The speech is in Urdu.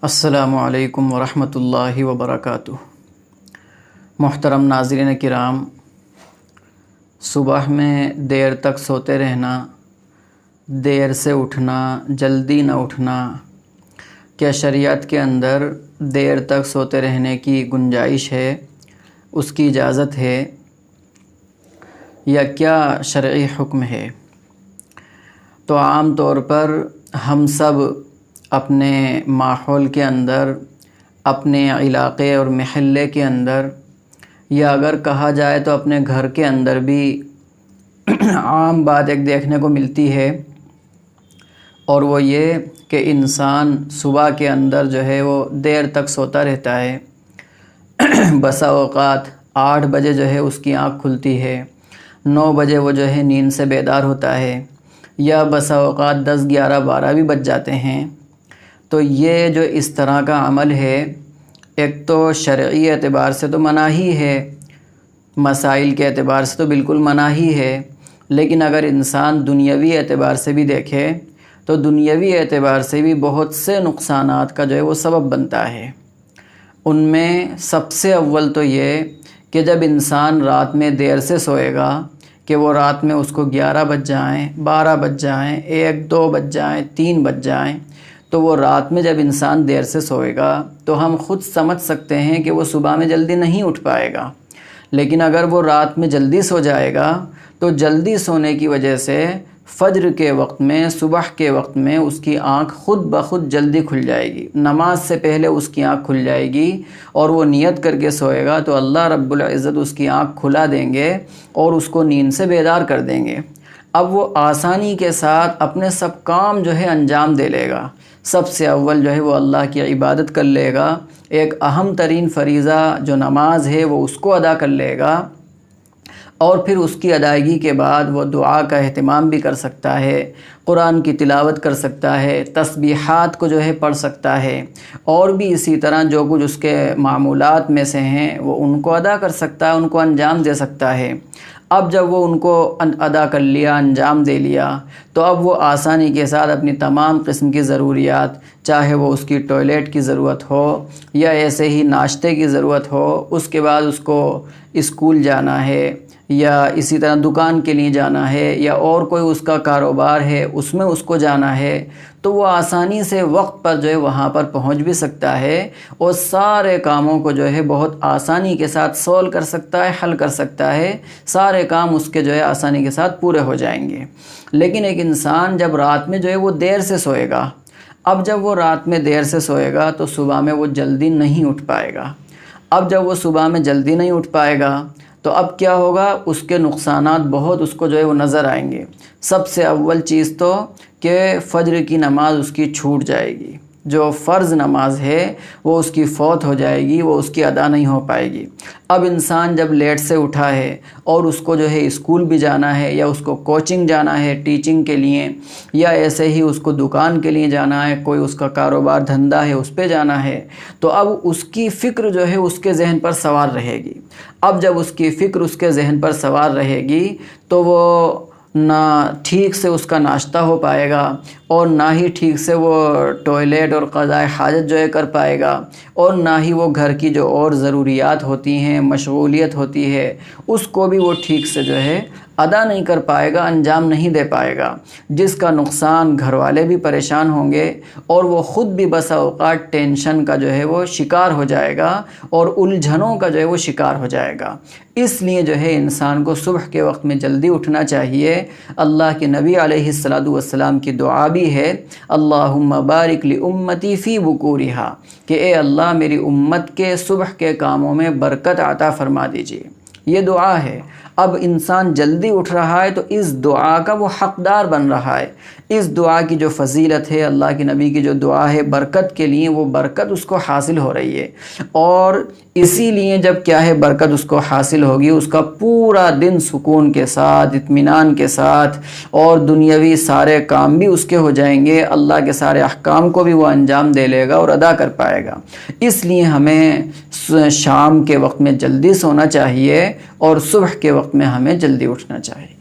السلام علیکم ورحمۃ اللہ وبرکاتہ۔ محترم ناظرین کرام، صبح میں دیر تک سوتے رہنا، دیر سے اٹھنا، جلدی نہ اٹھنا، کیا شریعت کے اندر دیر تک سوتے رہنے کی گنجائش ہے؟ اس کی اجازت ہے یا کیا شرعی حکم ہے؟ تو عام طور پر ہم سب اپنے ماحول کے اندر، اپنے علاقے اور محلے کے اندر، یا اگر کہا جائے تو اپنے گھر کے اندر بھی عام بات ایک دیکھنے کو ملتی ہے، اور وہ یہ کہ انسان صبح کے اندر جو ہے وہ دیر تک سوتا رہتا ہے۔ بسا اوقات 8 بجے جو ہے اس کی آنکھ کھلتی ہے، 9 بجے وہ جو ہے نیند سے بیدار ہوتا ہے، یا بسا اوقات 10، 11، 12 بھی بج جاتے ہیں۔ تو یہ جو اس طرح کا عمل ہے، ایک تو شرعی اعتبار سے تو مناہی ہے، مسائل کے اعتبار سے تو بالکل مناہی ہے، لیکن اگر انسان دنیاوی اعتبار سے بھی دیکھے تو دنیاوی اعتبار سے بھی بہت سے نقصانات کا جو ہے وہ سبب بنتا ہے۔ ان میں سب سے اول تو یہ کہ جب انسان رات میں دیر سے سوئے گا، کہ وہ رات میں اس کو 11 بج جائیں، 12 بج جائیں، 1، 2 بج جائیں، 3 بج جائیں، تو وہ رات میں جب انسان دیر سے سوئے گا تو ہم خود سمجھ سکتے ہیں کہ وہ صبح میں جلدی نہیں اٹھ پائے گا۔ لیکن اگر وہ رات میں جلدی سو جائے گا تو جلدی سونے کی وجہ سے فجر کے وقت میں، صبح کے وقت میں اس کی آنکھ خود بخود جلدی کھل جائے گی، نماز سے پہلے اس کی آنکھ کھل جائے گی، اور وہ نیت کر کے سوئے گا تو اللہ رب العزت اس کی آنکھ کھلا دیں گے اور اس کو نیند سے بیدار کر دیں گے۔ اب وہ آسانی کے ساتھ اپنے سب کام جو ہے انجام دے لے گا۔ سب سے اول جو ہے وہ اللہ کی عبادت کر لے گا، ایک اہم ترین فریضہ جو نماز ہے وہ اس کو ادا کر لے گا، اور پھر اس کی ادائیگی کے بعد وہ دعا کا اہتمام بھی کر سکتا ہے، قرآن کی تلاوت کر سکتا ہے، تسبیحات کو جو ہے پڑھ سکتا ہے، اور بھی اسی طرح جو کچھ اس کے معمولات میں سے ہیں وہ ان کو ادا کر سکتا ہے، ان کو انجام دے سکتا ہے۔ اب جب وہ ان کو ادا کر لیا، انجام دے لیا، تو اب وہ آسانی کے ساتھ اپنی تمام قسم کی ضروریات، چاہے وہ اس کی ٹوائلٹ کی ضرورت ہو یا ایسے ہی ناشتے کی ضرورت ہو، اس کے بعد اس کو اسکول جانا ہے یا اسی طرح دکان کے لیے جانا ہے، یا اور کوئی اس کا کاروبار ہے اس میں اس کو جانا ہے، تو وہ آسانی سے وقت پر جو ہے وہاں پر پہنچ بھی سکتا ہے، اور سارے کاموں کو جو ہے بہت آسانی کے ساتھ سولو کر سکتا ہے، حل کر سکتا ہے، سارے کام اس کے جو ہے آسانی کے ساتھ پورے ہو جائیں گے۔ لیکن ایک انسان جب رات میں جو ہے وہ دیر سے سوئے گا، اب جب وہ رات میں دیر سے سوئے گا تو صبح میں وہ جلدی نہیں اٹھ پائے گا۔ اب جب وہ صبح میں جلدی نہیں اٹھ پائے گا تو اب کیا ہوگا؟ اس کے نقصانات بہت اس کو جو ہے وہ نظر آئیں گے۔ سب سے اول چیز تو کہ فجر کی نماز اس کی چھوٹ جائے گی، جو فرض نماز ہے وہ اس کی فوت ہو جائے گی، وہ اس کی ادا نہیں ہو پائے گی۔ اب انسان جب لیٹ سے اٹھا ہے اور اس کو جو ہے اسکول بھی جانا ہے، یا اس کو کوچنگ جانا ہے ٹیچنگ کے لیے، یا ایسے ہی اس کو دکان کے لیے جانا ہے، کوئی اس کا کاروبار دھندا ہے اس پہ جانا ہے، تو اب اس کی فکر جو ہے اس کے ذہن پر سوار رہے گی۔ اب جب اس کی فکر اس کے ذہن پر سوار رہے گی تو وہ نہ ٹھیک سے اس کا ناشتہ ہو پائے گا، اور نہ ہی ٹھیک سے وہ ٹوائلٹ اور قضاء حاجت جو ہے کر پائے گا، اور نہ ہی وہ گھر کی جو اور ضروریات ہوتی ہیں، مشغولیت ہوتی ہے، اس کو بھی وہ ٹھیک سے جو ہے ادا نہیں کر پائے گا، انجام نہیں دے پائے گا، جس کا نقصان گھر والے بھی پریشان ہوں گے، اور وہ خود بھی بسا اوقات ٹینشن کا جو ہے وہ شکار ہو جائے گا، اور الجھنوں کا جو ہے وہ شکار ہو جائے گا۔ اس لیے جو ہے انسان کو صبح کے وقت میں جلدی اٹھنا چاہیے۔ اللہ کے نبی علیہ الصلوۃ والسلام کی دعا بھی ہے، اللہم بارک لامتی فی بکورہا، کہ اے اللہ میری امت کے صبح کے کاموں میں برکت عطا فرما دیجیے۔ یہ دعا ہے۔ اب انسان جلدی اٹھ رہا ہے تو اس دعا کا وہ حقدار بن رہا ہے۔ اس دعا کی جو فضیلت ہے، اللہ کے نبی کی جو دعا ہے برکت کے لیے، وہ برکت اس کو حاصل ہو رہی ہے، اور اسی لیے جب کیا ہے برکت اس کو حاصل ہوگی، اس کا پورا دن سکون کے ساتھ، اطمینان کے ساتھ، اور دنیاوی سارے کام بھی اس کے ہو جائیں گے، اللہ کے سارے احکام کو بھی وہ انجام دے لے گا اور ادا کر پائے گا۔ اس لیے ہمیں شام کے وقت میں جلدی سونا چاہیے، اور صبح کے وقت میں ہمیں جلدی اٹھنا چاہیے۔